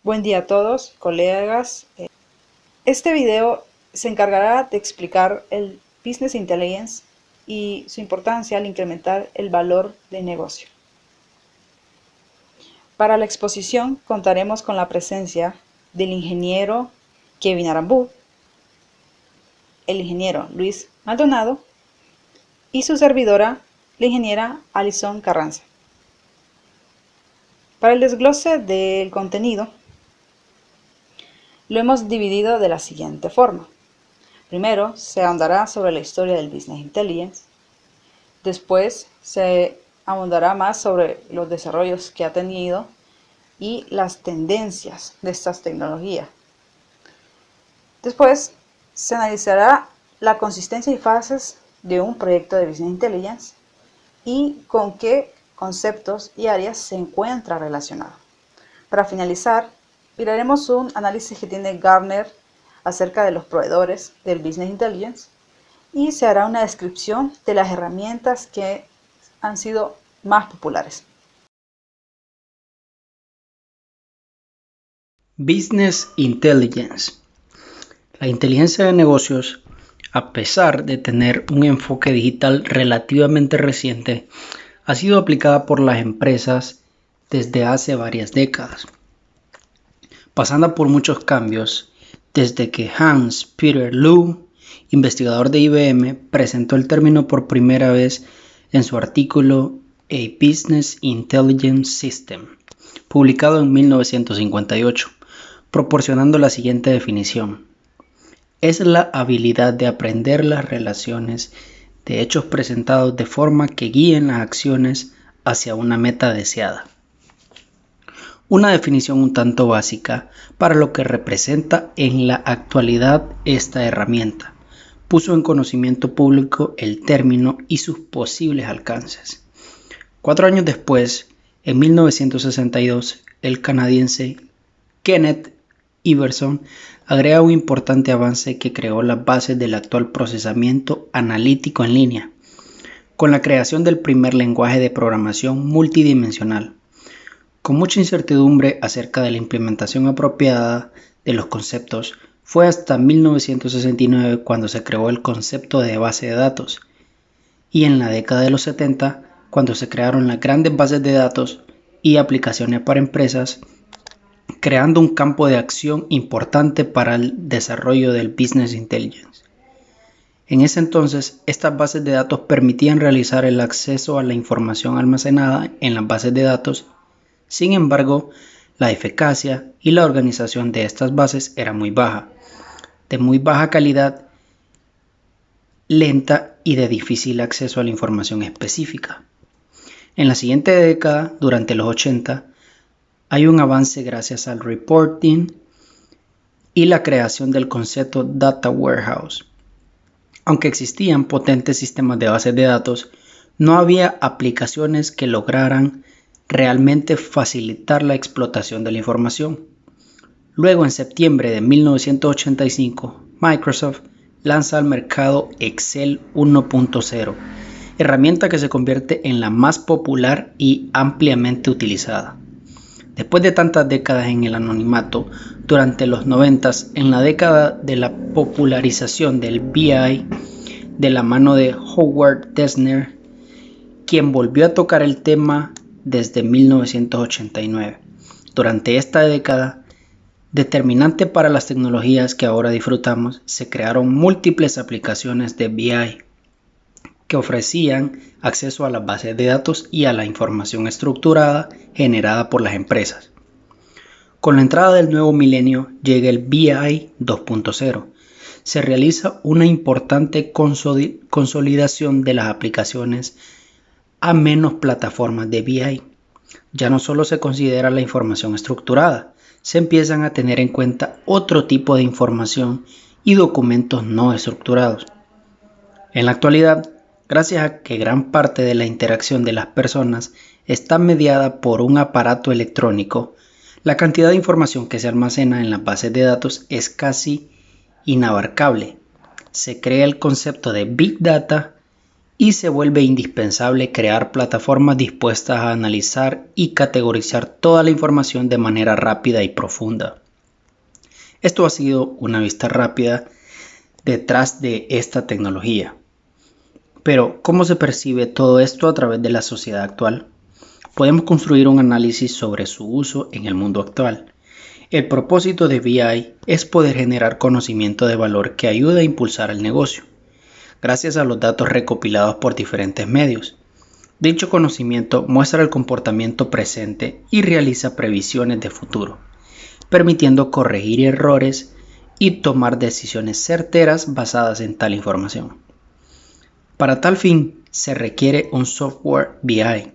Buen día a todos, colegas. Este video se encargará de explicar el Business Intelligence y su importancia al incrementar el valor de negocio. Para la exposición contaremos con la presencia del ingeniero Kevin Arambú, el ingeniero Luis Maldonado y su servidora, la ingeniera Alison Carranza. Para el desglose del contenido, lo hemos dividido de la siguiente forma. Primero, se ahondará sobre la historia del Business Intelligence. Después, se ahondará más sobre los desarrollos que ha tenido y las tendencias de estas tecnologías. Después, se analizará la consistencia y fases de un proyecto de Business Intelligence y con qué conceptos y áreas se encuentra relacionado. Para finalizar, miraremos un análisis que tiene Gartner acerca de los proveedores del Business Intelligence y se hará una descripción de las herramientas que han sido más populares. Business Intelligence. La inteligencia de negocios, a pesar de tener un enfoque digital relativamente reciente, ha sido aplicada por las empresas desde hace varias décadas, pasando por muchos cambios desde que Hans Peter Liu, investigador de IBM, presentó el término por primera vez en su artículo A Business Intelligence System, publicado en 1958, proporcionando la siguiente definición. Es la habilidad de aprender las relaciones de hechos presentados de forma que guíen las acciones hacia una meta deseada. Una definición un tanto básica para lo que representa en la actualidad esta herramienta. Puso en conocimiento público el término y sus posibles alcances. 4 años después, en 1962, el canadiense Kenneth Iverson agrega un importante avance que creó las bases del actual procesamiento analítico en línea, con la creación del primer lenguaje de programación multidimensional. Con mucha incertidumbre acerca de la implementación apropiada de los conceptos, fue hasta 1969 cuando se creó el concepto de base de datos, y en la década de los 70 cuando se crearon las grandes bases de datos y aplicaciones para empresas, creando un campo de acción importante para el desarrollo del Business Intelligence. En ese entonces, estas bases de datos permitían realizar el acceso a la información almacenada en las bases de datos. Sin embargo, la eficacia y la organización de estas bases era muy baja, de muy baja calidad, lenta y de difícil acceso a la información específica. En la siguiente década, durante los 80, hay un avance gracias al reporting y la creación del concepto Data Warehouse. Aunque existían potentes sistemas de bases de datos, no había aplicaciones que lograran realmente facilitar la explotación de la información. Luego, en septiembre de 1985, Microsoft lanza al mercado Excel 1.0, herramienta que se convierte en la más popular y ampliamente utilizada. Después de tantas décadas en el anonimato, durante los 90s, en la década de la popularización del BI, de la mano de Howard Dessner, quien volvió a tocar el tema desde 1989. Durante esta década, determinante para las tecnologías que ahora disfrutamos, se crearon múltiples aplicaciones de BI que ofrecían acceso a las bases de datos y a la información estructurada generada por las empresas. Con la entrada del nuevo milenio llega el BI 2.0. Se realiza una importante consolidación de las aplicaciones a menos plataformas de BI. Ya no solo se considera la información estructurada, se empiezan a tener en cuenta otro tipo de información y documentos no estructurados. En la actualidad, gracias a que gran parte de la interacción de las personas está mediada por un aparato electrónico, la cantidad de información que se almacena en las bases de datos es casi inabarcable. Se crea el concepto de Big Data y se vuelve indispensable crear plataformas dispuestas a analizar y categorizar toda la información de manera rápida y profunda. Esto ha sido una vista rápida detrás de esta tecnología. Pero, ¿cómo se percibe todo esto a través de la sociedad actual? Podemos construir un análisis sobre su uso en el mundo actual. El propósito de BI es poder generar conocimiento de valor que ayude a impulsar el negocio, gracias a los datos recopilados por diferentes medios. Dicho conocimiento muestra el comportamiento presente y realiza previsiones de futuro, permitiendo corregir errores y tomar decisiones certeras basadas en tal información. Para tal fin, se requiere un software BI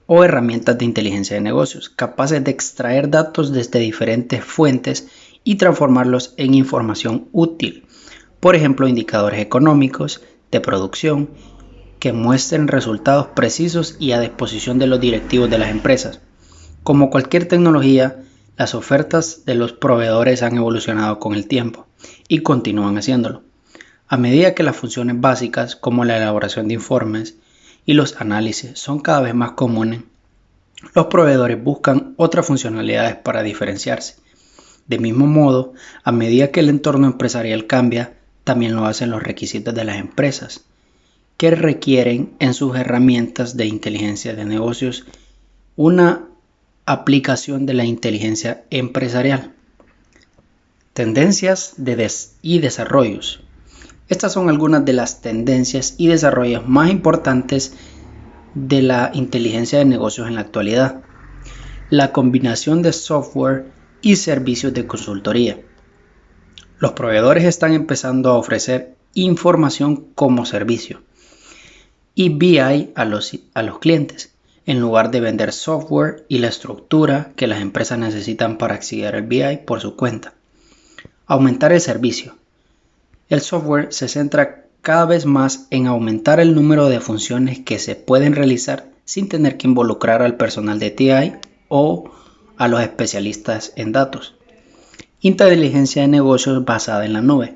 o herramientas de inteligencia de negocios capaces de extraer datos desde diferentes fuentes y transformarlos en información útil. Por ejemplo, indicadores económicos de producción que muestren resultados precisos y a disposición de los directivos de las empresas. Como cualquier tecnología, las ofertas de los proveedores han evolucionado con el tiempo y continúan haciéndolo. A medida que las funciones básicas como la elaboración de informes y los análisis son cada vez más comunes, los proveedores buscan otras funcionalidades para diferenciarse. De mismo modo, a medida que el entorno empresarial cambia, también lo hacen los requisitos de las empresas, que requieren en sus herramientas de inteligencia de negocios una aplicación de la inteligencia empresarial. Tendencias y desarrollos. Estas son algunas de las tendencias y desarrollos más importantes de la inteligencia de negocios en la actualidad. La combinación de software y servicios de consultoría. Los proveedores están empezando a ofrecer información como servicio y BI a los clientes, en lugar de vender software y la estructura que las empresas necesitan para acceder al BI por su cuenta. Aumentar el servicio. El software se centra cada vez más en aumentar el número de funciones que se pueden realizar sin tener que involucrar al personal de TI o a los especialistas en datos. Inteligencia de negocios basada en la nube.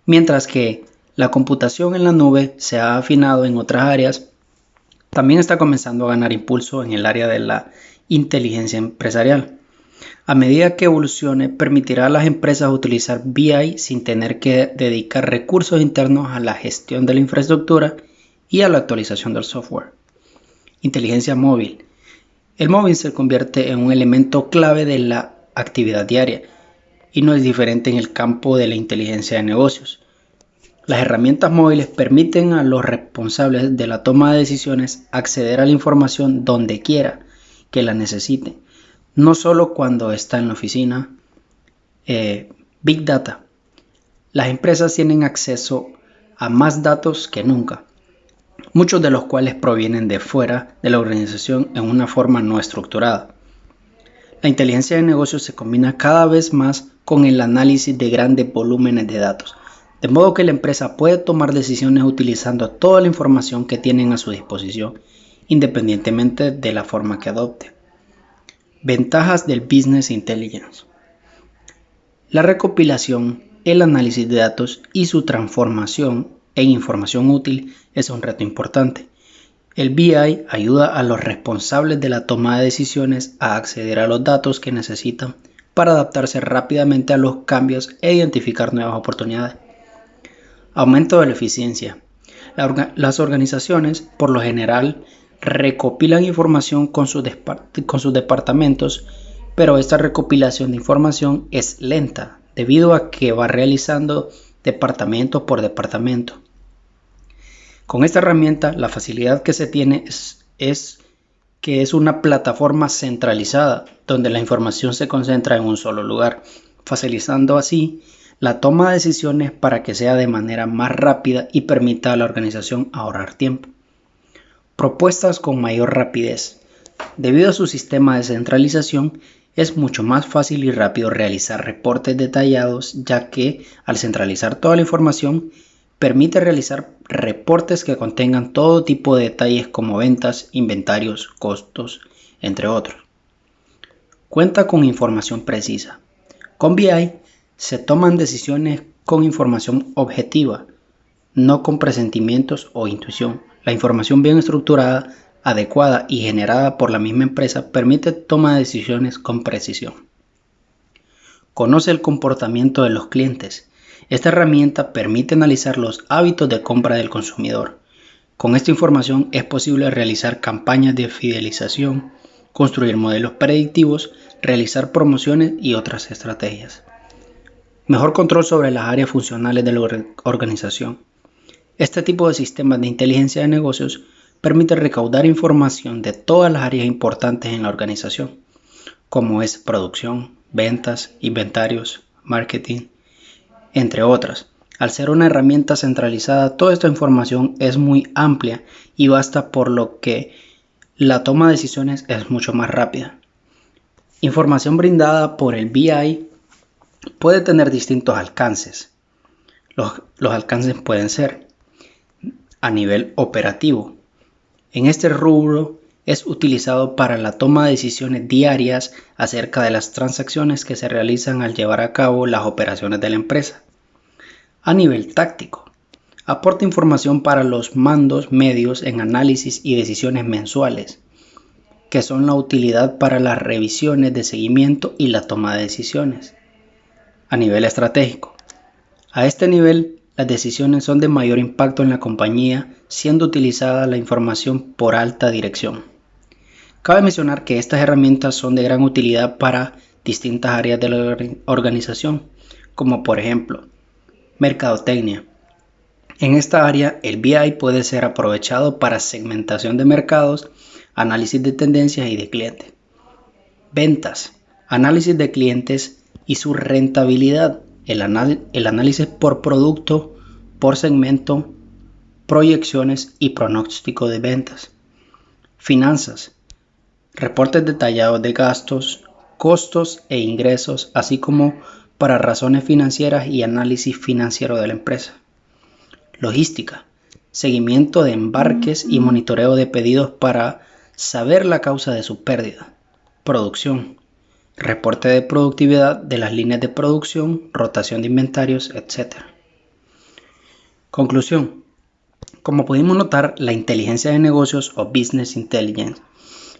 Mientras que la computación en la nube se ha afinado en otras áreas, también está comenzando a ganar impulso en el área de la inteligencia empresarial. A medida que evolucione, permitirá a las empresas utilizar BI sin tener que dedicar recursos internos a la gestión de la infraestructura y a la actualización del software. Inteligencia móvil. El móvil se convierte en un elemento clave de la actividad diaria y no es diferente en el campo de la inteligencia de negocios. Las herramientas móviles permiten a los responsables de la toma de decisiones acceder a la información donde quiera que la necesiten. No solo cuando está en la oficina. Big Data. Las empresas tienen acceso a más datos que nunca, muchos de los cuales provienen de fuera de la organización en una forma no estructurada. La inteligencia de negocios se combina cada vez más con el análisis de grandes volúmenes de datos, de modo que la empresa puede tomar decisiones utilizando toda la información que tienen a su disposición, independientemente de la forma que adopte. Ventajas del Business Intelligence. La recopilación, el análisis de datos y su transformación en información útil es un reto importante. El BI ayuda a los responsables de la toma de decisiones a acceder a los datos que necesitan para adaptarse rápidamente a los cambios e identificar nuevas oportunidades. Aumento de la eficiencia. Las organizaciones, por lo general, recopilan información con sus departamentos, pero esta recopilación de información es lenta debido a que va realizando departamento por departamento. Con esta herramienta, la facilidad que se tiene es que es una plataforma centralizada donde la información se concentra en un solo lugar, facilitando así la toma de decisiones para que sea de manera más rápida y permita a la organización ahorrar tiempo. Propuestas con mayor rapidez. Debido a su sistema de centralización, es mucho más fácil y rápido realizar reportes detallados, ya que al centralizar toda la información, permite realizar reportes que contengan todo tipo de detalles como ventas, inventarios, costos, entre otros. Cuenta con información precisa. Con BI se toman decisiones con información objetiva, no con presentimientos o intuición. La información bien estructurada, adecuada y generada por la misma empresa permite toma de decisiones con precisión. Conoce el comportamiento de los clientes. Esta herramienta permite analizar los hábitos de compra del consumidor. Con esta información es posible realizar campañas de fidelización, construir modelos predictivos, realizar promociones y otras estrategias. Mejor control sobre las áreas funcionales de la organización. Este tipo de sistemas de inteligencia de negocios permite recaudar información de todas las áreas importantes en la organización, como es producción, ventas, inventarios, marketing, entre otras. Al ser una herramienta centralizada, toda esta información es muy amplia y basta, por lo que la toma de decisiones es mucho más rápida. Información brindada por el BI puede tener distintos alcances. Los alcances pueden ser a nivel operativo. En este rubro es utilizado para la toma de decisiones diarias acerca de las transacciones que se realizan al llevar a cabo las operaciones de la empresa. A nivel táctico, aporta información para los mandos medios en análisis y decisiones mensuales, que son la utilidad para las revisiones de seguimiento y la toma de decisiones. A nivel estratégico, a este nivel las decisiones son de mayor impacto en la compañía, siendo utilizada la información por alta dirección. Cabe mencionar que estas herramientas son de gran utilidad para distintas áreas de la organización, como por ejemplo, mercadotecnia. En esta área, el BI puede ser aprovechado para segmentación de mercados, análisis de tendencias y de clientes. Ventas, análisis de clientes y su rentabilidad, el análisis por producto, por segmento, proyecciones y pronóstico de ventas. Finanzas, reportes detallados de gastos, costos e ingresos, así como para razones financieras y análisis financiero de la empresa. Logística, seguimiento de embarques y monitoreo de pedidos para saber la causa de su pérdida. Producción, reporte de productividad de las líneas de producción, rotación de inventarios, etc. Conclusión. Como pudimos notar, la inteligencia de negocios o Business Intelligence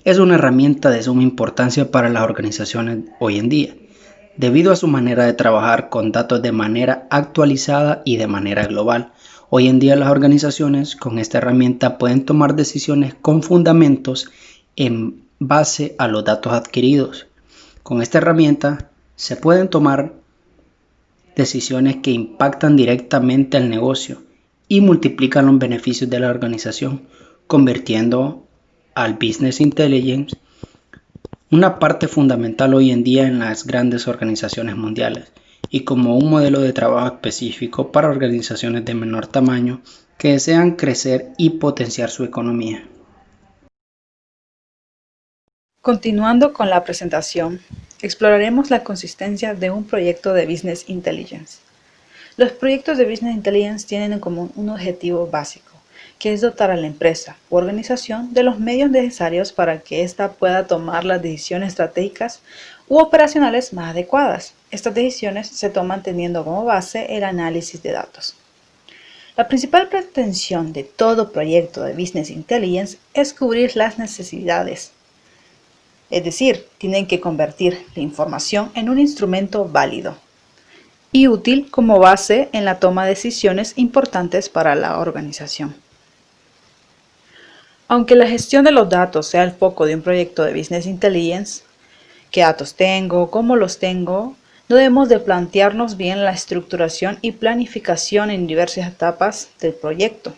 es una herramienta de suma importancia para las organizaciones hoy en día, debido a su manera de trabajar con datos de manera actualizada y de manera global. Hoy en día las organizaciones con esta herramienta pueden tomar decisiones con fundamentos en base a los datos adquiridos. Con esta herramienta se pueden tomar decisiones que impactan directamente al negocio y multiplican los beneficios de la organización, convirtiendo al Business Intelligence una parte fundamental hoy en día en las grandes organizaciones mundiales y como un modelo de trabajo específico para organizaciones de menor tamaño que desean crecer y potenciar su economía. Continuando con la presentación, exploraremos la consistencia de un proyecto de Business Intelligence. Los proyectos de Business Intelligence tienen en común un objetivo básico, que es dotar a la empresa u organización de los medios necesarios para que ésta pueda tomar las decisiones estratégicas u operacionales más adecuadas. Estas decisiones se toman teniendo como base el análisis de datos. La principal pretensión de todo proyecto de Business Intelligence es cubrir las necesidades. Es decir, tienen que convertir la información en un instrumento válido y útil como base en la toma de decisiones importantes para la organización. Aunque la gestión de los datos sea el foco de un proyecto de Business Intelligence, ¿qué datos tengo? ¿Cómo los tengo? No debemos de plantearnos bien la estructuración y planificación en diversas etapas del proyecto,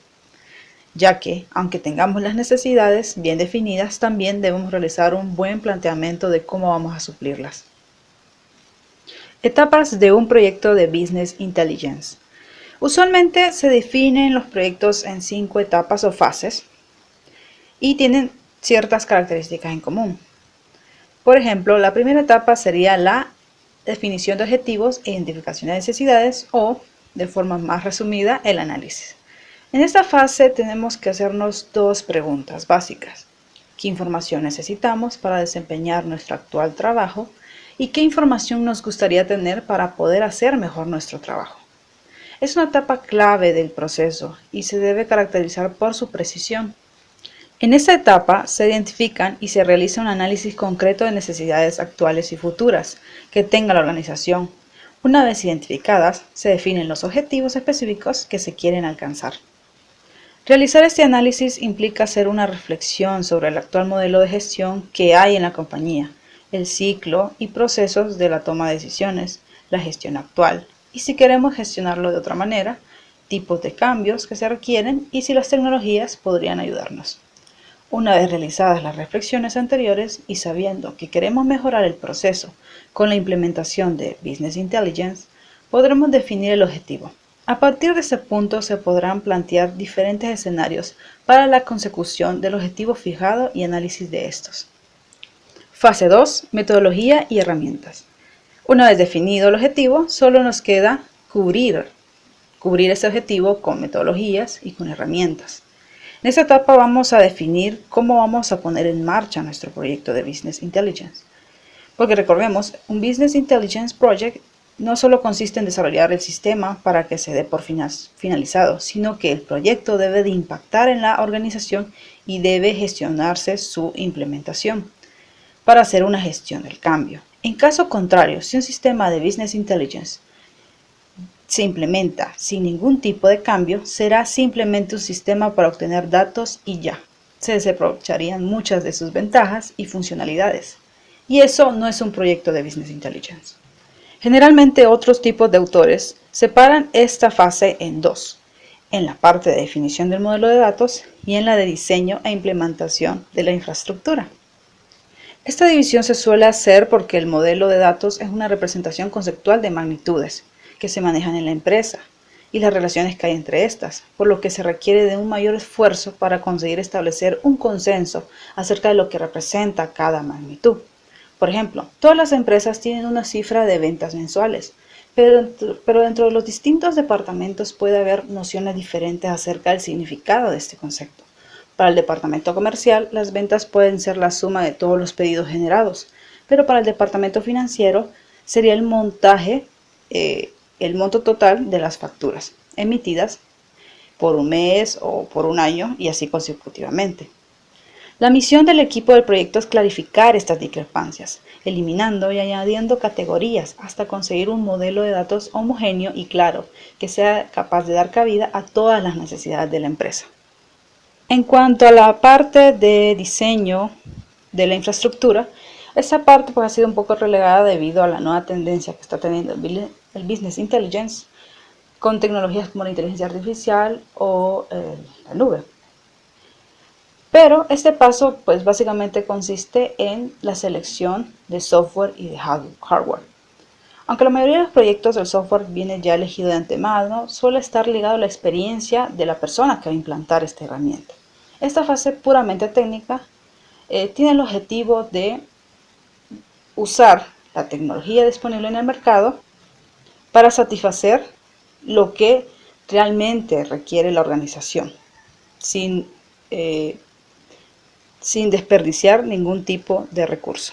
ya que, aunque tengamos las necesidades bien definidas, también debemos realizar un buen planteamiento de cómo vamos a suplirlas. Etapas de un proyecto de Business Intelligence. Usualmente se definen los proyectos en 5 etapas o fases y tienen ciertas características en común. Por ejemplo, la primera etapa sería la definición de objetivos e identificación de necesidades o, de forma más resumida, el análisis. En esta fase tenemos que hacernos 2 preguntas básicas. ¿Qué información necesitamos para desempeñar nuestro actual trabajo? ¿Y qué información nos gustaría tener para poder hacer mejor nuestro trabajo? Es una etapa clave del proceso y se debe caracterizar por su precisión. En esta etapa se identifican y se realiza un análisis concreto de necesidades actuales y futuras que tenga la organización. Una vez identificadas, se definen los objetivos específicos que se quieren alcanzar. Realizar este análisis implica hacer una reflexión sobre el actual modelo de gestión que hay en la compañía, el ciclo y procesos de la toma de decisiones, la gestión actual, y si queremos gestionarlo de otra manera, tipos de cambios que se requieren y si las tecnologías podrían ayudarnos. Una vez realizadas las reflexiones anteriores y sabiendo que queremos mejorar el proceso con la implementación de Business Intelligence, podremos definir el objetivo. A partir de este punto se podrán plantear diferentes escenarios para la consecución del objetivo fijado y análisis de estos. Fase 2. Metodología y herramientas. Una vez definido el objetivo, solo nos queda cubrir ese objetivo con metodologías y con herramientas. En esta etapa vamos a definir cómo vamos a poner en marcha nuestro proyecto de Business Intelligence. Porque recordemos, un Business Intelligence Project no solo consiste en desarrollar el sistema para que se dé por finalizado, sino que el proyecto debe de impactar en la organización y debe gestionarse su implementación para hacer una gestión del cambio. En caso contrario, si un sistema de Business Intelligence se implementa sin ningún tipo de cambio, será simplemente un sistema para obtener datos y ya. Se desaprovecharían muchas de sus ventajas y funcionalidades. Y eso no es un proyecto de Business Intelligence. Generalmente otros tipos de autores separan esta fase en dos, en la parte de definición del modelo de datos y en la de diseño e implementación de la infraestructura. Esta división se suele hacer porque el modelo de datos es una representación conceptual de magnitudes que se manejan en la empresa y las relaciones que hay entre estas, por lo que se requiere de un mayor esfuerzo para conseguir establecer un consenso acerca de lo que representa cada magnitud. Por ejemplo, todas las empresas tienen una cifra de ventas mensuales, pero dentro de los distintos departamentos puede haber nociones diferentes acerca del significado de este concepto. Para el departamento comercial, las ventas pueden ser la suma de todos los pedidos generados, pero para el departamento financiero sería el monto total de las facturas emitidas por un mes o por un año y así consecutivamente. La misión del equipo del proyecto es clarificar estas discrepancias, eliminando y añadiendo categorías hasta conseguir un modelo de datos homogéneo y claro que sea capaz de dar cabida a todas las necesidades de la empresa. En cuanto a la parte de diseño de la infraestructura, esta parte ha sido un poco relegada debido a la nueva tendencia que está teniendo el Business Intelligence con tecnologías como la inteligencia artificial o la nube. Pero este paso básicamente consiste en la selección de software y de hardware. Aunque la mayoría de los proyectos del software viene ya elegido de antemano, suele estar ligado a la experiencia de la persona que va a implantar esta herramienta. Esta fase puramente técnica tiene el objetivo de usar la tecnología disponible en el mercado para satisfacer lo que realmente requiere la organización, sin desperdiciar ningún tipo de recurso.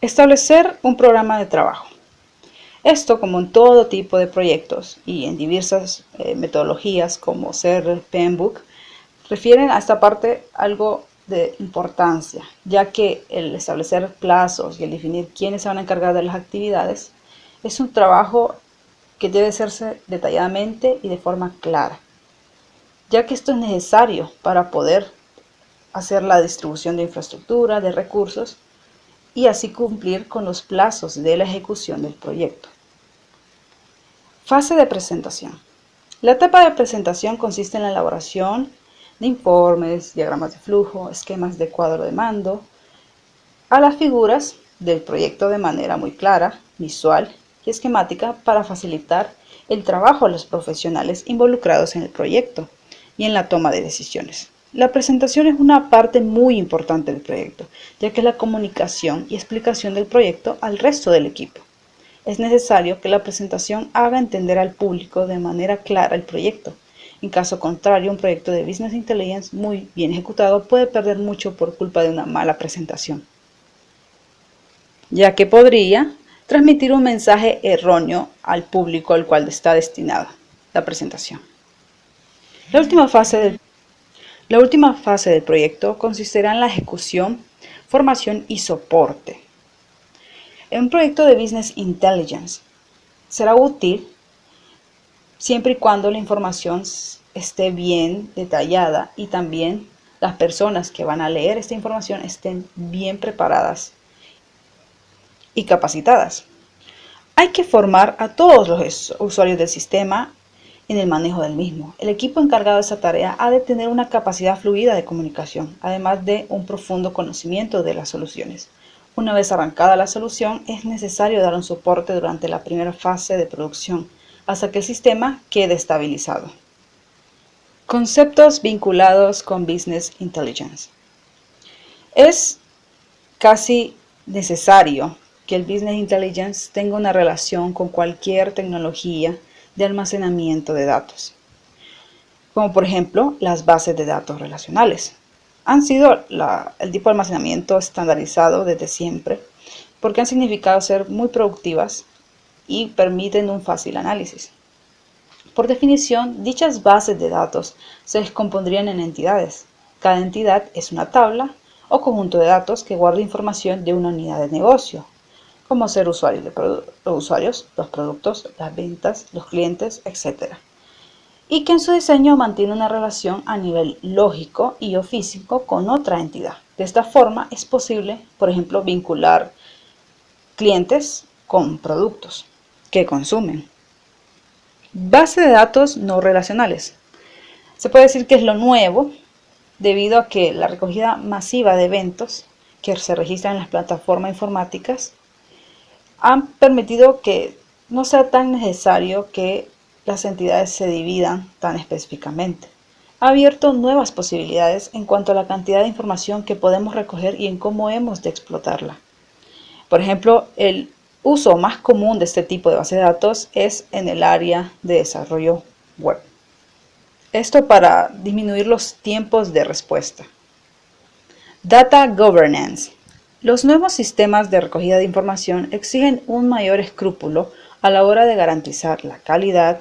Establecer un programa de trabajo. Esto, como en todo tipo de proyectos y en diversas metodologías como ser PMBOK, refieren a esta parte algo de importancia, ya que el establecer plazos y el definir quiénes se van a encargar de las actividades es un trabajo que debe hacerse detalladamente y de forma clara, ya que esto es necesario para poder hacer la distribución de infraestructura, de recursos y así cumplir con los plazos de la ejecución del proyecto. Fase de presentación. La etapa de presentación consiste en la elaboración de informes, diagramas de flujo, esquemas de cuadro de mando, a las figuras del proyecto de manera muy clara, visual y esquemática para facilitar el trabajo a los profesionales involucrados en el proyecto y en la toma de decisiones. La presentación es una parte muy importante del proyecto, ya que es la comunicación y explicación del proyecto al resto del equipo. Es necesario que la presentación haga entender al público de manera clara el proyecto. En caso contrario, un proyecto de Business Intelligence muy bien ejecutado puede perder mucho por culpa de una mala presentación, ya que podría transmitir un mensaje erróneo al público al cual está destinada la presentación. La última fase del proyecto consistirá en la ejecución, formación y soporte. En un proyecto de Business Intelligence será útil siempre y cuando la información esté bien detallada y también las personas que van a leer esta información estén bien preparadas y capacitadas. Hay que formar a todos los usuarios del sistema en el manejo del mismo. El equipo encargado de esa tarea ha de tener una capacidad fluida de comunicación, además de un profundo conocimiento de las soluciones. Una vez arrancada la solución, es necesario dar un soporte durante la primera fase de producción, hasta que el sistema quede estabilizado. Conceptos vinculados con Business Intelligence. Es casi necesario que el Business Intelligence tenga una relación con cualquier tecnología de almacenamiento de datos, como por ejemplo las bases de datos relacionales. Han sido el tipo de almacenamiento estandarizado desde siempre porque han significado ser muy productivas y permiten un fácil análisis. Por definición, dichas bases de datos se descompondrían en entidades. Cada entidad es una tabla o conjunto de datos que guarda información de una unidad de negocio, como ser los usuarios, los productos, las ventas, los clientes, etc. Y que en su diseño mantiene una relación a nivel lógico y o físico con otra entidad. De esta forma es posible, por ejemplo, vincular clientes con productos que consumen. Base de datos no relacionales. Se puede decir que es lo nuevo debido a que la recogida masiva de eventos que se registran en las plataformas informáticas han permitido que no sea tan necesario que las entidades se dividan tan específicamente. Ha abierto nuevas posibilidades en cuanto a la cantidad de información que podemos recoger y en cómo hemos de explotarla. Por ejemplo, el uso más común de este tipo de base de datos es en el área de desarrollo web. Esto para disminuir los tiempos de respuesta. Data Governance. Los nuevos sistemas de recogida de información exigen un mayor escrúpulo a la hora de garantizar la calidad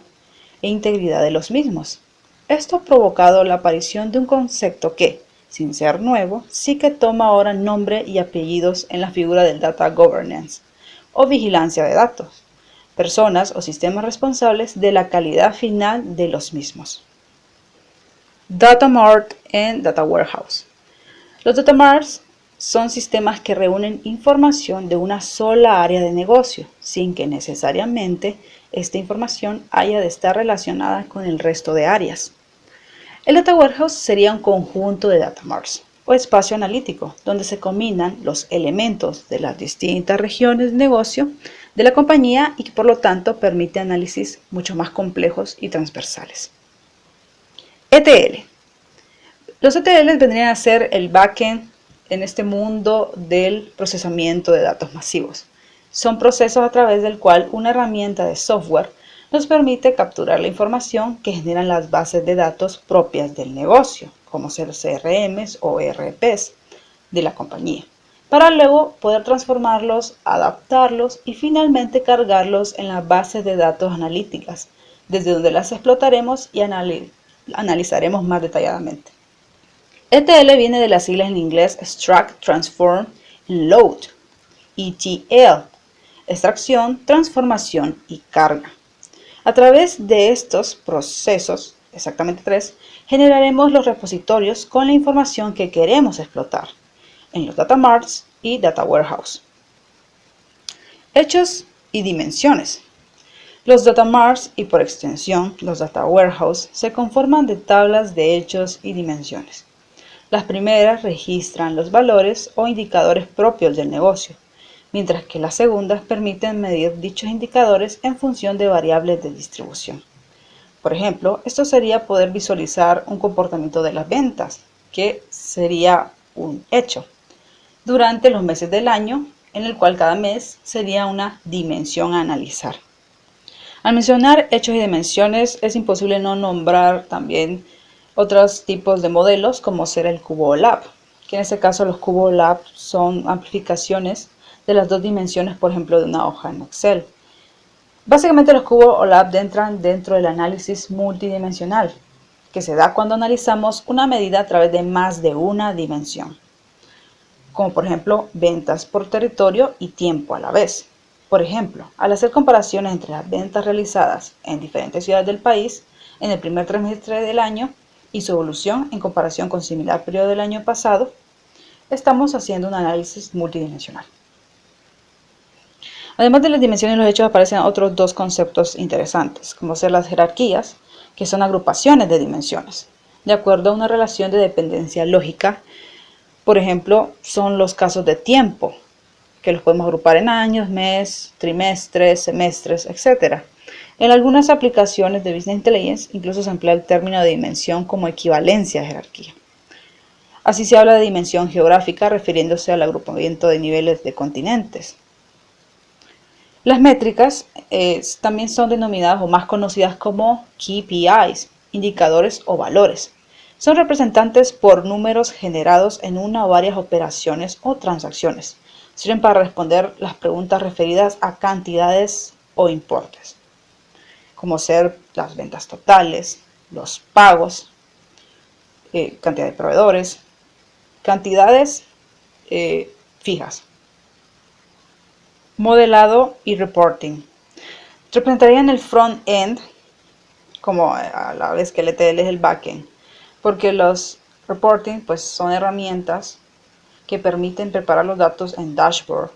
e integridad de los mismos. Esto ha provocado la aparición de un concepto que, sin ser nuevo, sí que toma ahora nombre y apellidos en la figura del Data Governance o vigilancia de datos, personas o sistemas responsables de la calidad final de los mismos. Data Mart and Data Warehouse. Los Data Marts son sistemas que reúnen información de una sola área de negocio, sin que necesariamente esta información haya de estar relacionada con el resto de áreas. El Data Warehouse sería un conjunto de Data Marts o espacio analítico, donde se combinan los elementos de las distintas regiones de negocio de la compañía y que por lo tanto permite análisis mucho más complejos y transversales. ETL. Los ETL vendrían a ser el backend en este mundo del procesamiento de datos masivos. Son procesos a través del cual una herramienta de software nos permite capturar la información que generan las bases de datos propias del negocio, como ser los CRMs o ERPs de la compañía, para luego poder transformarlos, adaptarlos y finalmente cargarlos en las bases de datos analíticas, desde donde las explotaremos y analizaremos más detalladamente. ETL viene de las siglas en inglés Extract, Transform, Load, ETL, extracción, transformación y carga. A través de estos procesos, exactamente 3, generaremos los repositorios con la información que queremos explotar en los Data Marts y Data Warehouse. Hechos y dimensiones. Los Data Marts y por extensión los Data Warehouse se conforman de tablas de hechos y dimensiones. Las primeras registran los valores o indicadores propios del negocio, mientras que las segundas permiten medir dichos indicadores en función de variables de distribución. Por ejemplo, esto sería poder visualizar un comportamiento de las ventas, que sería un hecho, durante los meses del año, en el cual cada mes sería una dimensión a analizar. Al mencionar hechos y dimensiones, es imposible no nombrar también otros tipos de modelos, como ser el Cubo Lab, que en este caso los Cubo Lab son amplificaciones de las dos dimensiones, por ejemplo, de una hoja en Excel. Básicamente los cubos o labs entran dentro del análisis multidimensional, que se da cuando analizamos una medida a través de más de una dimensión, como por ejemplo ventas por territorio y tiempo a la vez. Por ejemplo, al hacer comparaciones entre las ventas realizadas en diferentes ciudades del país en el primer trimestre del año y su evolución en comparación con similar periodo del año pasado, estamos haciendo un análisis multidimensional. Además de las dimensiones y los hechos aparecen otros dos conceptos interesantes, como ser las jerarquías, que son agrupaciones de dimensiones, de acuerdo a una relación de dependencia lógica. Por ejemplo, son los casos de tiempo, que los podemos agrupar en años, mes, trimestres, semestres, etc. En algunas aplicaciones de Business Intelligence incluso se emplea el término de dimensión como equivalencia a jerarquía. Así se habla de dimensión geográfica refiriéndose al agrupamiento de niveles de continentes. Las métricas también son denominadas o más conocidas como KPIs, indicadores o valores. Son representantes por números generados en una o varias operaciones o transacciones. Sirven para responder las preguntas referidas a cantidades o importes, como ser las ventas totales, los pagos, cantidad de proveedores, cantidades fijas. Modelado y reporting. Representarían el front-end, como a la vez que el ETL es el back-end, porque los reporting pues, son herramientas que permiten preparar los datos en dashboard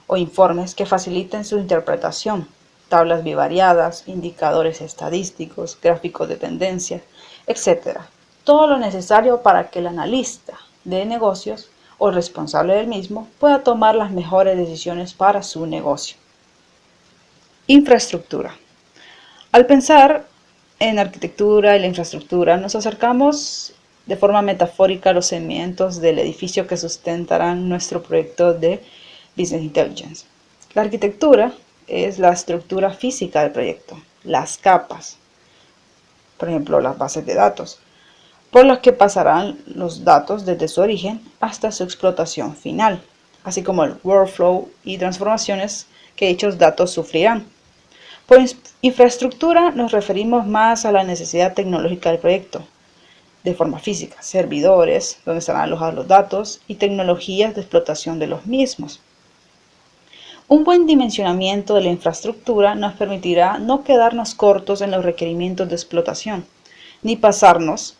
o informes que faciliten su interpretación, tablas bivariadas, indicadores estadísticos, gráficos de tendencia, etc. Todo lo necesario para que el analista de negocios o el responsable del mismo pueda tomar las mejores decisiones para su negocio. Infraestructura. Al pensar en arquitectura y la infraestructura, nos acercamos de forma metafórica a los cimientos del edificio que sustentarán nuestro proyecto de Business Intelligence. La arquitectura es la estructura física del proyecto, las capas, por ejemplo, las bases de datos, por las que pasarán los datos desde su origen hasta su explotación final, así como el workflow y transformaciones que dichos datos sufrirán. Por infraestructura nos referimos más a la necesidad tecnológica del proyecto, de forma física, servidores, donde estarán alojados los datos y tecnologías de explotación de los mismos. Un buen dimensionamiento de la infraestructura nos permitirá no quedarnos cortos en los requerimientos de explotación, ni pasarnos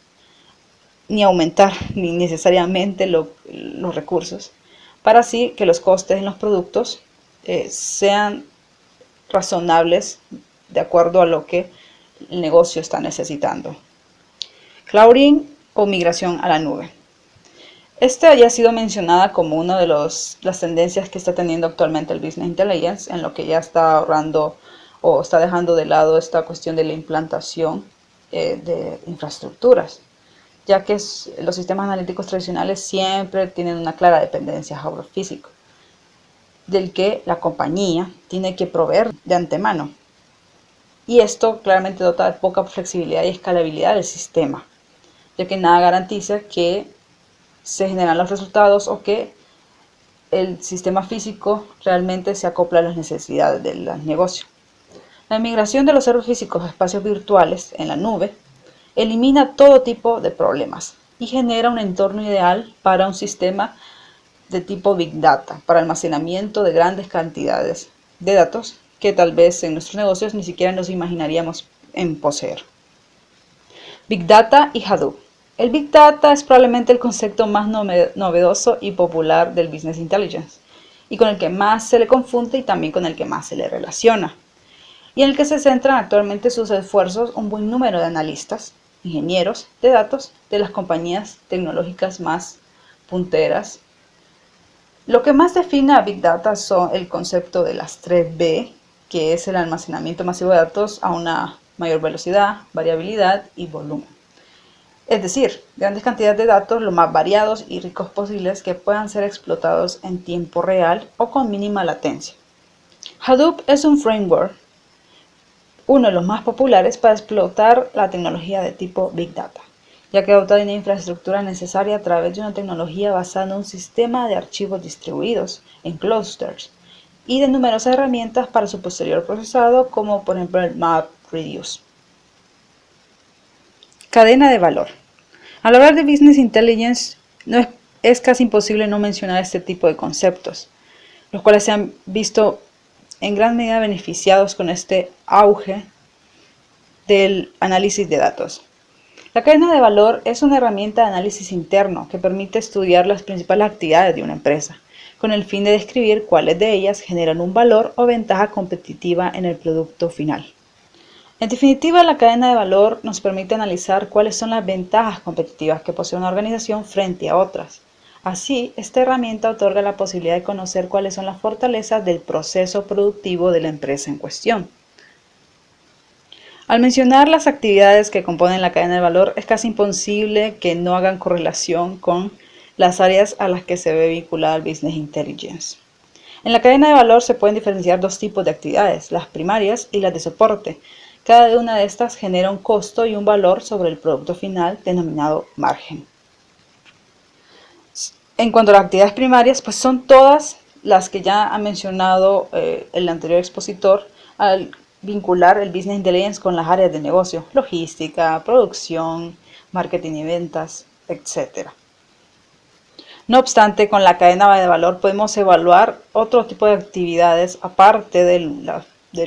ni aumentar ni necesariamente los recursos, para así que los costes en los productos sean razonables de acuerdo a lo que el negocio está necesitando. Clouding o migración a la nube. Esta ya ha sido mencionada como una de las tendencias que está teniendo actualmente el Business Intelligence, en lo que ya está ahorrando o está dejando de lado esta cuestión de la implantación de infraestructuras, ya que los sistemas analíticos tradicionales siempre tienen una clara dependencia a hardware físico, del que la compañía tiene que proveer de antemano. Y esto claramente dota de poca flexibilidad y escalabilidad del sistema, ya que nada garantiza que se generan los resultados o que el sistema físico realmente se acopla a las necesidades del negocio. La migración de los servidores físicos a espacios virtuales en la nube elimina todo tipo de problemas y genera un entorno ideal para un sistema de tipo Big Data, para almacenamiento de grandes cantidades de datos que tal vez en nuestros negocios ni siquiera nos imaginaríamos en poseer. Big Data y Hadoop. El Big Data es probablemente el concepto más novedoso y popular del Business Intelligence, y con el que más se le confunde y también con el que más se le relaciona, y en el que se centran actualmente sus esfuerzos un buen número de analistas, ingenieros de datos de las compañías tecnológicas más punteras. Lo que más define a Big Data son el concepto de las 3B, que es el almacenamiento masivo de datos a una mayor velocidad, variabilidad y volumen. Es decir, grandes cantidades de datos lo más variados y ricos posibles que puedan ser explotados en tiempo real o con mínima latencia. Hadoop es un framework, uno de los más populares para explotar la tecnología de tipo Big Data, ya que dota de una infraestructura necesaria a través de una tecnología basada en un sistema de archivos distribuidos en clusters y de numerosas herramientas para su posterior procesado, como por ejemplo el MapReduce. Cadena de valor. Al hablar de Business Intelligence, es casi imposible no mencionar este tipo de conceptos, los cuales se han visto en gran medida beneficiados con este auge del análisis de datos. La cadena de valor es una herramienta de análisis interno que permite estudiar las principales actividades de una empresa, con el fin de describir cuáles de ellas generan un valor o ventaja competitiva en el producto final. En definitiva, la cadena de valor nos permite analizar cuáles son las ventajas competitivas que posee una organización frente a otras. Así, esta herramienta otorga la posibilidad de conocer cuáles son las fortalezas del proceso productivo de la empresa en cuestión. Al mencionar las actividades que componen la cadena de valor, es casi imposible que no hagan correlación con las áreas a las que se ve vinculada el Business Intelligence. En la cadena de valor se pueden diferenciar dos tipos de actividades, las primarias y las de soporte. Cada una de estas genera un costo y un valor sobre el producto final denominado margen. En cuanto a las actividades primarias, pues son todas las que ya ha mencionado el anterior expositor al vincular el Business Intelligence con las áreas de negocio, logística, producción, marketing y ventas, etc. No obstante, con la cadena de valor podemos evaluar otro tipo de actividades aparte de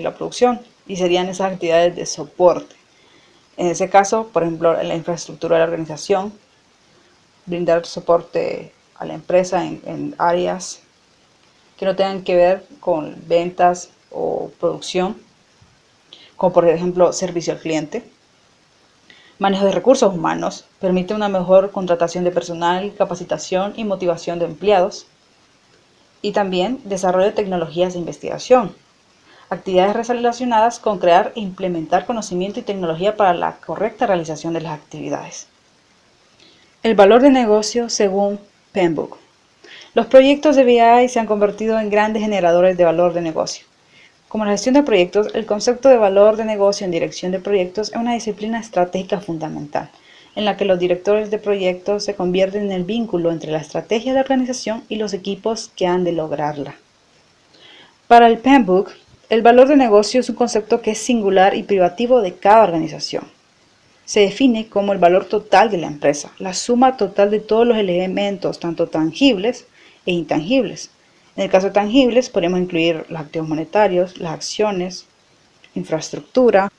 la producción, y serían esas actividades de soporte. En ese caso, por ejemplo, la infraestructura de la organización, brindar soporte a la empresa en áreas que no tengan que ver con ventas o producción, como por ejemplo servicio al cliente. Manejo de recursos humanos, permite una mejor contratación de personal, capacitación y motivación de empleados. Y también desarrollo de tecnologías de investigación, actividades relacionadas con crear e implementar conocimiento y tecnología para la correcta realización de las actividades. El valor de negocio según PMBOK. Los proyectos de BI se han convertido en grandes generadores de valor de negocio. Como la gestión de proyectos, el concepto de valor de negocio en dirección de proyectos es una disciplina estratégica fundamental, en la que los directores de proyectos se convierten en el vínculo entre la estrategia de la organización y los equipos que han de lograrla. Para el PMBOK, el valor de negocio es un concepto que es singular y privativo de cada organización. Se define como el valor total de la empresa, la suma total de todos los elementos, tanto tangibles e intangibles. En el caso de tangibles, podemos incluir los activos monetarios, las acciones, infraestructura.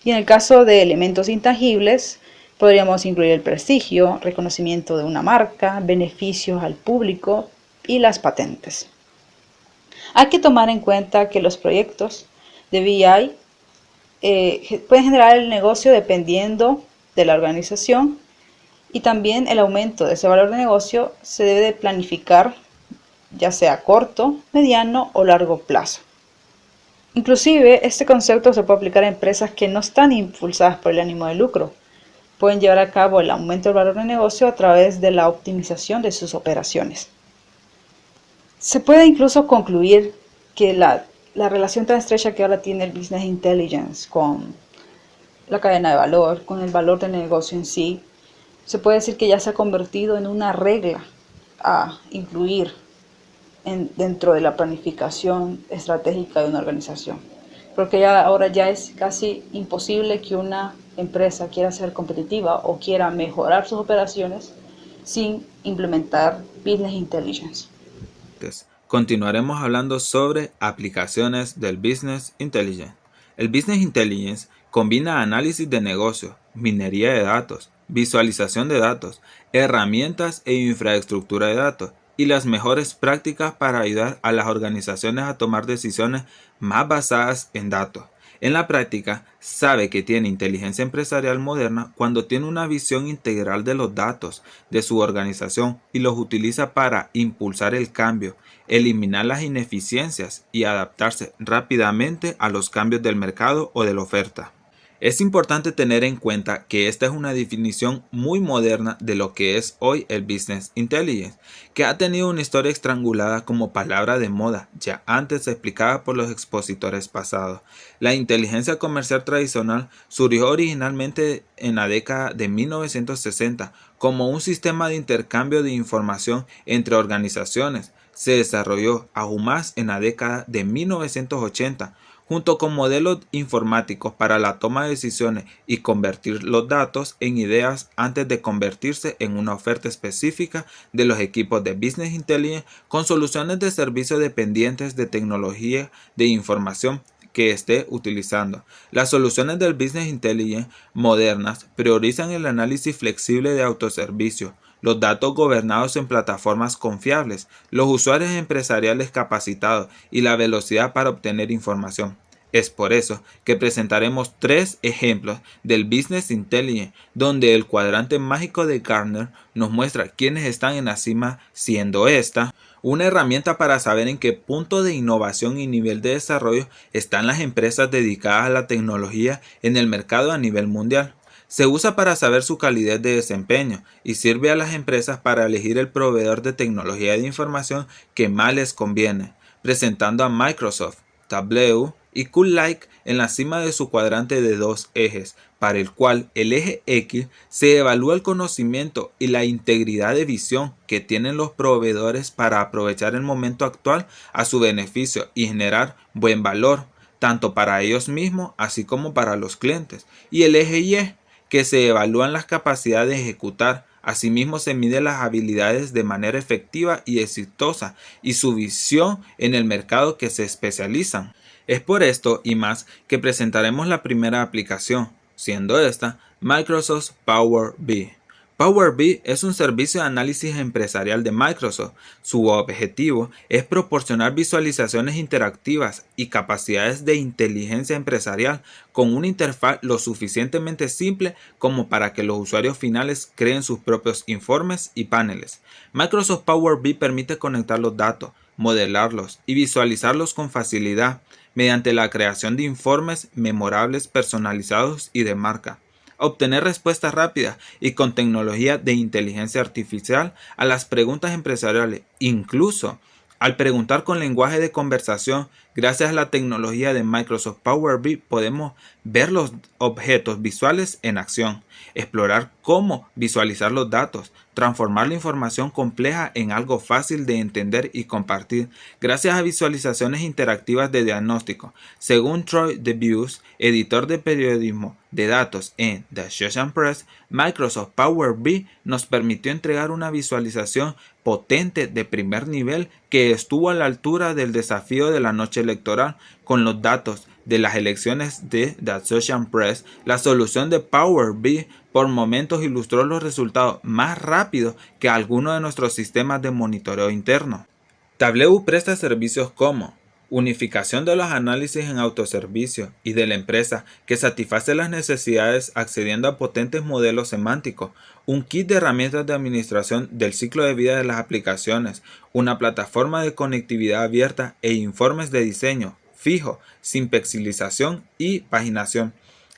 Y en el caso de elementos intangibles, podríamos incluir el prestigio, reconocimiento de una marca, beneficios al público y las patentes. Hay que tomar en cuenta que los proyectos de BI pueden generar el negocio dependiendo de la organización, y también el aumento de ese valor de negocio se debe de planificar, ya sea a corto, mediano o largo plazo. Inclusive, este concepto se puede aplicar a empresas que no están impulsadas por el ánimo de lucro. Pueden llevar a cabo el aumento del valor de negocio a través de la optimización de sus operaciones. Se puede incluso concluir que la relación tan estrecha que ahora tiene el Business Intelligence con la cadena de valor, con el valor de negocio en sí, se puede decir que ya se ha convertido en una regla a incluir dentro de la planificación estratégica de una organización. Porque ahora ya es casi imposible que una empresa quiera ser competitiva o quiera mejorar sus operaciones sin implementar Business Intelligence. Continuaremos hablando sobre aplicaciones del Business Intelligence. El Business Intelligence combina análisis de negocio, minería de datos, visualización de datos, herramientas e infraestructura de datos y las mejores prácticas para ayudar a las organizaciones a tomar decisiones más basadas en datos. En la práctica, sabe que tiene inteligencia empresarial moderna cuando tiene una visión integral de los datos de su organización y los utiliza para impulsar el cambio, eliminar las ineficiencias y adaptarse rápidamente a los cambios del mercado o de la oferta. Es importante tener en cuenta que esta es una definición muy moderna de lo que es hoy el Business Intelligence, que ha tenido una historia estrangulada como palabra de moda, ya antes explicada por los expositores pasados. La inteligencia comercial tradicional surgió originalmente en la década de 1960 como un sistema de intercambio de información entre organizaciones. Se desarrolló aún más en la década de 1980 junto con modelos informáticos para la toma de decisiones y convertir los datos en ideas antes de convertirse en una oferta específica de los equipos de Business Intelligence con soluciones de servicio dependientes de tecnología de información que esté utilizando. Las soluciones del Business Intelligence modernas priorizan el análisis flexible de autoservicio, los datos gobernados en plataformas confiables, los usuarios empresariales capacitados y la velocidad para obtener información. Es por eso que presentaremos 3 ejemplos del Business Intelligence, donde el cuadrante mágico de Gartner nos muestra quiénes están en la cima, siendo esta una herramienta para saber en qué punto de innovación y nivel de desarrollo están las empresas dedicadas a la tecnología en el mercado a nivel mundial. Se usa para saber su calidad de desempeño y sirve a las empresas para elegir el proveedor de tecnología de información que más les conviene, presentando a Microsoft, Tableau y Cool-like en la cima de su cuadrante de 2 ejes, para el cual el eje X se evalúa el conocimiento y la integridad de visión que tienen los proveedores para aprovechar el momento actual a su beneficio y generar buen valor, tanto para ellos mismos así como para los clientes, y el eje Y, que se evalúan las capacidades de ejecutar. Asimismo se mide las habilidades de manera efectiva y exitosa y su visión en el mercado que se especializan. Es por esto y más que presentaremos la primera aplicación, siendo esta Microsoft Power BI. Power BI es un servicio de análisis empresarial de Microsoft. Su objetivo es proporcionar visualizaciones interactivas y capacidades de inteligencia empresarial con una interfaz lo suficientemente simple como para que los usuarios finales creen sus propios informes y paneles. Microsoft Power BI permite conectar los datos, modelarlos y visualizarlos con facilidad mediante la creación de informes memorables, personalizados y de marca. Obtener respuestas rápidas y con tecnología de inteligencia artificial a las preguntas empresariales, incluso al preguntar con lenguaje de conversación. Gracias a la tecnología de Microsoft Power BI podemos ver los objetos visuales en acción, explorar cómo visualizar los datos, transformar la información compleja en algo fácil de entender y compartir, gracias a visualizaciones interactivas de diagnóstico. Según Troy DeBeus, editor de periodismo de datos en The Associated Press, Microsoft Power BI nos permitió entregar una visualización potente de primer nivel que estuvo a la altura del desafío de la noche electoral. Con los datos de las elecciones de The Associated Press, la solución de Power BI por momentos ilustró los resultados más rápidos que alguno de nuestros sistemas de monitoreo interno. Tableau presta servicios como unificación de los análisis en autoservicio y de la empresa que satisface las necesidades accediendo a potentes modelos semánticos, un kit de herramientas de administración del ciclo de vida de las aplicaciones, una plataforma de conectividad abierta e informes de diseño fijo, sin pixelización y paginación.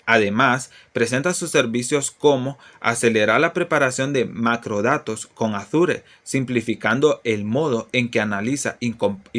Además, presenta sus servicios como acelerar la preparación de macrodatos con Azure, simplificando el modo en que analiza y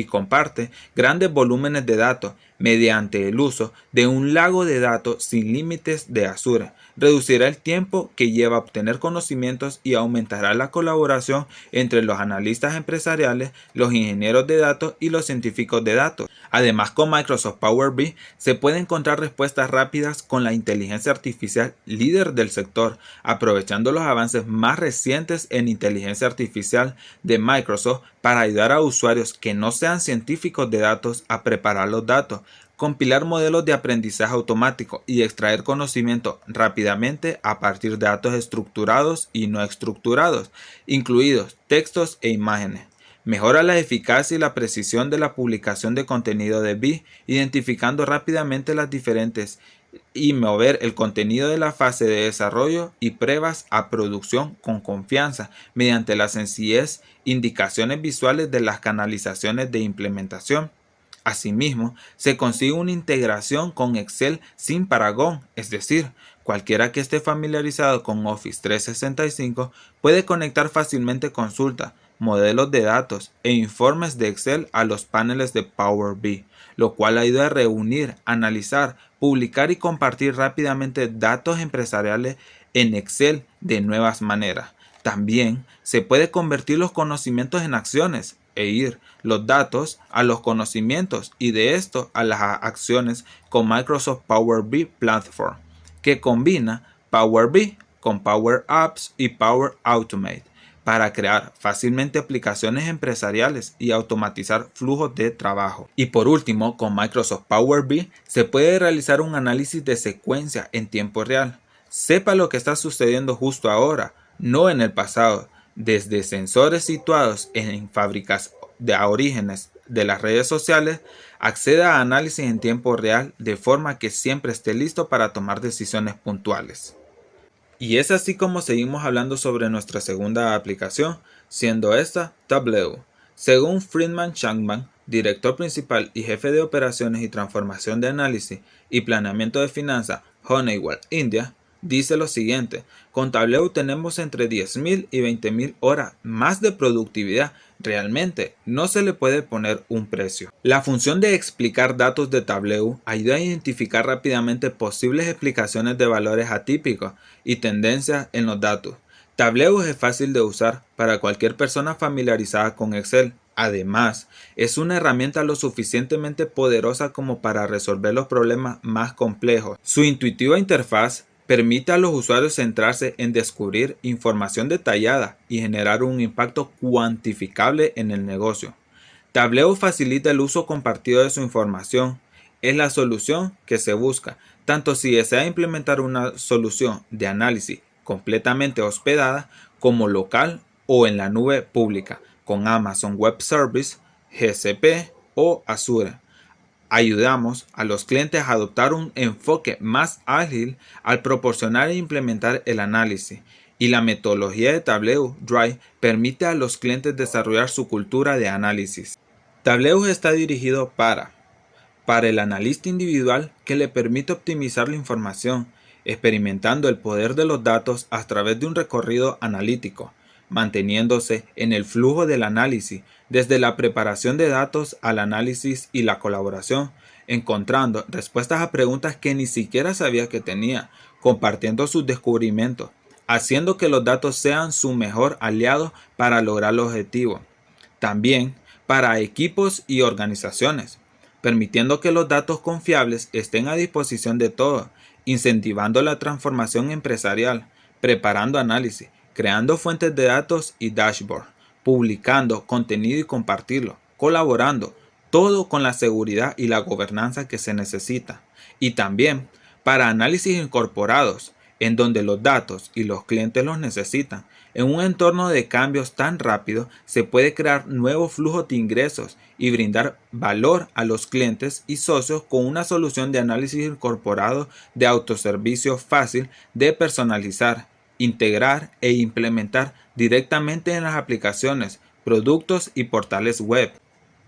comparte grandes volúmenes de datos mediante el uso de un lago de datos sin límites de Azure. Reducirá el tiempo que lleva a obtener conocimientos y aumentará la colaboración entre los analistas empresariales, los ingenieros de datos y los científicos de datos. Además, con Microsoft Power BI se pueden encontrar respuestas rápidas con la inteligencia artificial líder del sector, aprovechando los avances más recientes en inteligencia artificial de Microsoft para ayudar a usuarios que no sean científicos de datos a preparar los datos, compilar modelos de aprendizaje automático y extraer conocimiento rápidamente a partir de datos estructurados y no estructurados, incluidos textos e imágenes. Mejora la eficacia y la precisión de la publicación de contenido de BI, identificando rápidamente las diferentes y mover el contenido de la fase de desarrollo y pruebas a producción con confianza mediante la sencillez, indicaciones visuales de las canalizaciones de implementación. Asimismo, se consigue una integración con Excel sin parangón, es decir, cualquiera que esté familiarizado con Office 365 puede conectar fácilmente consultas, modelos de datos e informes de Excel a los paneles de Power BI, lo cual ayuda a reunir, analizar, publicar y compartir rápidamente datos empresariales en Excel de nuevas maneras. También se puede convertir los conocimientos en acciones e ir los datos a los conocimientos y de esto a las acciones con Microsoft Power BI Platform, que combina Power BI con Power Apps y Power Automate para crear fácilmente aplicaciones empresariales y automatizar flujos de trabajo. Y por último, con Microsoft Power BI se puede realizar un análisis de secuencia en tiempo real. Sepa lo que está sucediendo justo ahora, no en el pasado, desde sensores situados en fábricas de orígenes de las redes sociales, acceda a análisis en tiempo real de forma que siempre esté listo para tomar decisiones puntuales. Y es así como seguimos hablando sobre nuestra segunda aplicación, siendo esta Tableau. Según Friedman Changman, director principal y jefe de operaciones y transformación de análisis y planeamiento de finanzas, Honeywell, India, dice lo siguiente: con Tableau tenemos entre 10.000 y 20.000 horas más de productividad. Realmente no se le puede poner un precio. La función de explicar datos de Tableau ayuda a identificar rápidamente posibles explicaciones de valores atípicos y tendencias en los datos. Tableau es fácil de usar para cualquier persona familiarizada con Excel. Además, es una herramienta lo suficientemente poderosa como para resolver los problemas más complejos. Su intuitiva interfaz permite a los usuarios centrarse en descubrir información detallada y generar un impacto cuantificable en el negocio. Tableau facilita el uso compartido de su información. Es la solución que se busca, tanto si desea implementar una solución de análisis completamente hospedada como local o en la nube pública con Amazon Web Service, GCP o Azure. Ayudamos a los clientes a adoptar un enfoque más ágil al proporcionar e implementar el análisis, y la metodología de Tableau Drive permite a los clientes desarrollar su cultura de análisis. Tableau está dirigido para el analista individual que le permite optimizar la información, experimentando el poder de los datos a través de un recorrido analítico, manteniéndose en el flujo del análisis, desde la preparación de datos al análisis y la colaboración, encontrando respuestas a preguntas que ni siquiera sabía que tenía, compartiendo sus descubrimientos, haciendo que los datos sean su mejor aliado para lograr el objetivo. También para equipos y organizaciones, permitiendo que los datos confiables estén a disposición de todos, incentivando la transformación empresarial, preparando análisis, creando fuentes de datos y dashboard, publicando contenido y compartirlo, colaborando, todo con la seguridad y la gobernanza que se necesita. Y también para análisis incorporados, en donde los datos y los clientes los necesitan. En un entorno de cambios tan rápido, se puede crear nuevos flujos de ingresos y brindar valor a los clientes y socios con una solución de análisis incorporado de autoservicio fácil de personalizar, integrar e implementar directamente en las aplicaciones, productos y portales web.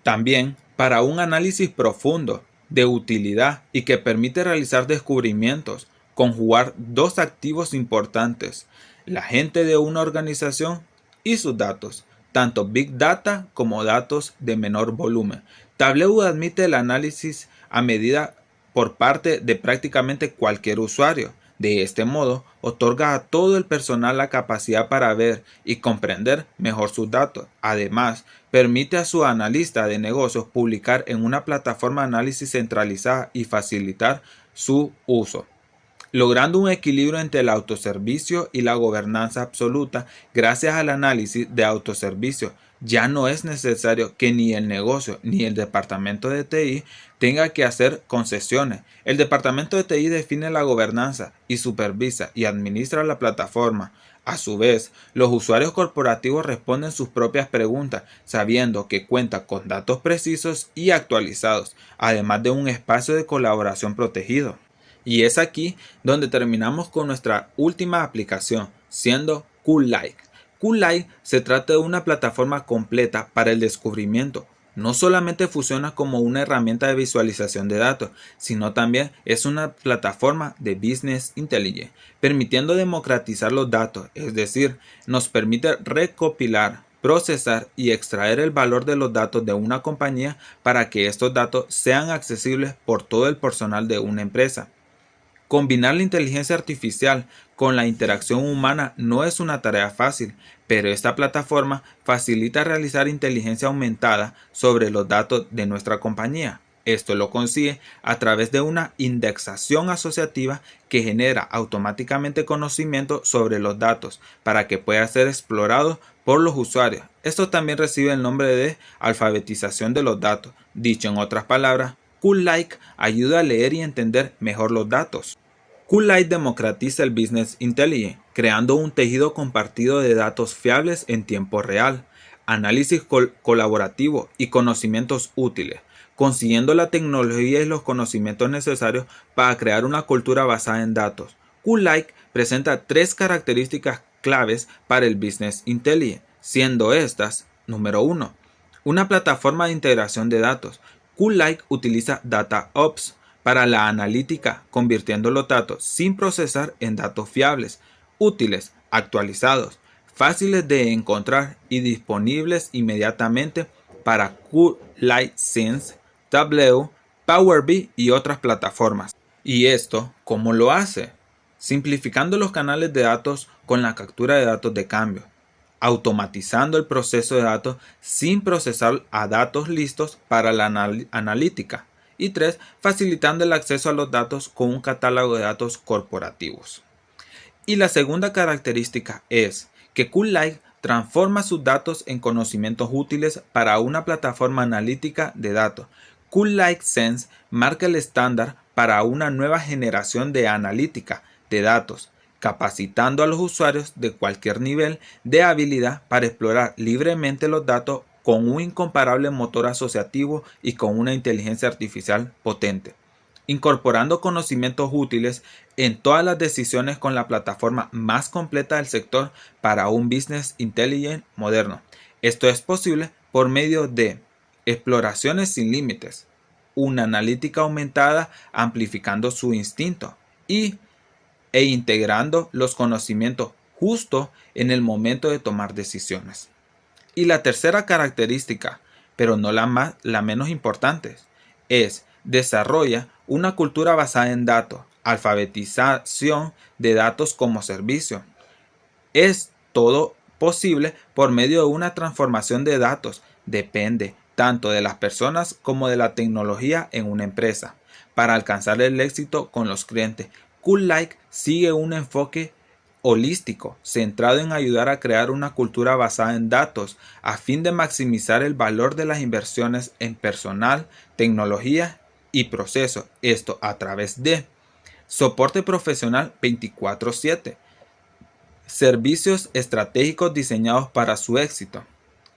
También para un análisis profundo, de utilidad y que permite realizar descubrimientos, conjugar dos activos importantes: la gente de una organización y sus datos, tanto Big Data como datos de menor volumen. Tableau admite el análisis a medida por parte de prácticamente cualquier usuario. De este modo, otorga a todo el personal la capacidad para ver y comprender mejor sus datos. Además, permite a su analista de negocios publicar en una plataforma de análisis centralizada y facilitar su uso, logrando un equilibrio entre el autoservicio y la gobernanza absoluta. Gracias al análisis de autoservicio, ya no es necesario que ni el negocio ni el departamento de TI tenga que hacer concesiones. El departamento de TI define la gobernanza y supervisa y administra la plataforma. A su vez, los usuarios corporativos responden sus propias preguntas, sabiendo que cuenta con datos precisos y actualizados, además de un espacio de colaboración protegido. Y es aquí donde terminamos con nuestra última aplicación, siendo QLike. QLike se trata de una plataforma completa para el descubrimiento, no solamente funciona como una herramienta de visualización de datos, sino también es una plataforma de Business Intelligence, permitiendo democratizar los datos, es decir, nos permite recopilar, procesar y extraer el valor de los datos de una compañía para que estos datos sean accesibles por todo el personal de una empresa. Combinar la inteligencia artificial con la interacción humana no es una tarea fácil, pero esta plataforma facilita realizar inteligencia aumentada sobre los datos de nuestra compañía. Esto lo consigue a través de una indexación asociativa que genera automáticamente conocimiento sobre los datos para que pueda ser explorado por los usuarios. Esto también recibe el nombre de alfabetización de los datos. Dicho en otras palabras, QLike ayuda a leer y entender mejor los datos. QLite democratiza el Business Intelligence, creando un tejido compartido de datos fiables en tiempo real, análisis colaborativo y conocimientos útiles, consiguiendo la tecnología y los conocimientos necesarios para crear una cultura basada en datos. QLite presenta 3 características claves para el Business Intelligence, siendo estas: número 1, una plataforma de integración de datos. QLike utiliza DataOps para la analítica, convirtiendo los datos sin procesar en datos fiables, útiles, actualizados, fáciles de encontrar y disponibles inmediatamente para QLite Sense, Tableau, Power BI y otras plataformas. ¿Y esto cómo lo hace? Simplificando los canales de datos con la captura de datos de cambio, automatizando el proceso de datos sin procesar a datos listos para la analítica. Y 3, facilitando el acceso a los datos con un catálogo de datos corporativos. Y la segunda característica es que QLite transforma sus datos en conocimientos útiles para una plataforma analítica de datos. QLite Sense marca el estándar para una nueva generación de analítica de datos, capacitando a los usuarios de cualquier nivel de habilidad para explorar libremente los datos con un incomparable motor asociativo y con una inteligencia artificial potente, incorporando conocimientos útiles en todas las decisiones con la plataforma más completa del sector para un Business Intelligence moderno. Esto es posible por medio de exploraciones sin límites, una analítica aumentada amplificando su instinto e integrando los conocimientos justo en el momento de tomar decisiones. Y la tercera característica, pero no la menos importante, es desarrolla una cultura basada en datos, alfabetización de datos como servicio. Es todo posible por medio de una transformación de datos. Depende tanto de las personas como de la tecnología en una empresa. Para alcanzar el éxito con los clientes, QLite sigue un enfoque holístico, centrado en ayudar a crear una cultura basada en datos a fin de maximizar el valor de las inversiones en personal, tecnología y procesos. Esto a través de soporte profesional 24/7, servicios estratégicos diseñados para su éxito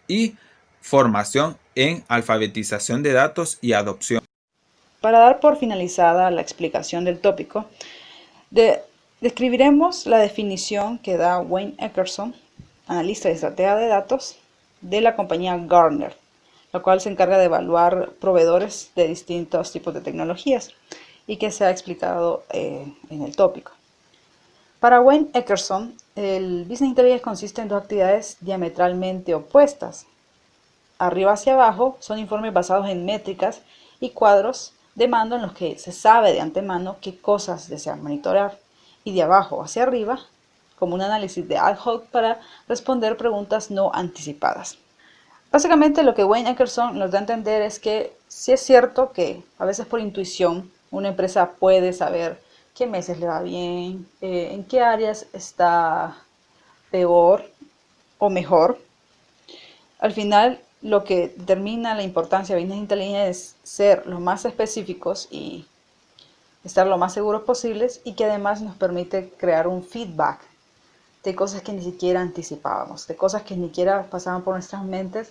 y formación en alfabetización de datos y adopción. Para dar por finalizada la explicación del tópico, describiremos la definición que da Wayne Eckerson, analista y estratega de datos de la compañía Gartner, la cual se encarga de evaluar proveedores de distintos tipos de tecnologías y que se ha explicado en el tópico. Para Wayne Eckerson, el Business Intelligence consiste en 2 actividades diametralmente opuestas. Arriba hacia abajo son informes basados en métricas y cuadros de mando en los que se sabe de antemano qué cosas desean monitorear, y de abajo hacia arriba como un análisis de ad hoc para responder preguntas no anticipadas. Básicamente lo que Wayne Eckerson nos da a entender es que sí es cierto que a veces por intuición una empresa puede saber qué meses le va bien, en qué áreas está peor o mejor. Al final, lo que determina la importancia de Business Intelligence es ser lo más específicos y estar lo más seguros posibles, y que además nos permite crear un feedback de cosas que ni siquiera anticipábamos, de cosas que ni siquiera pasaban por nuestras mentes,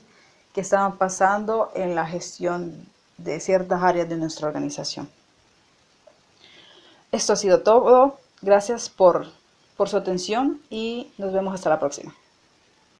que estaban pasando en la gestión de ciertas áreas de nuestra organización. Esto ha sido todo. Gracias por su atención y nos vemos hasta la próxima.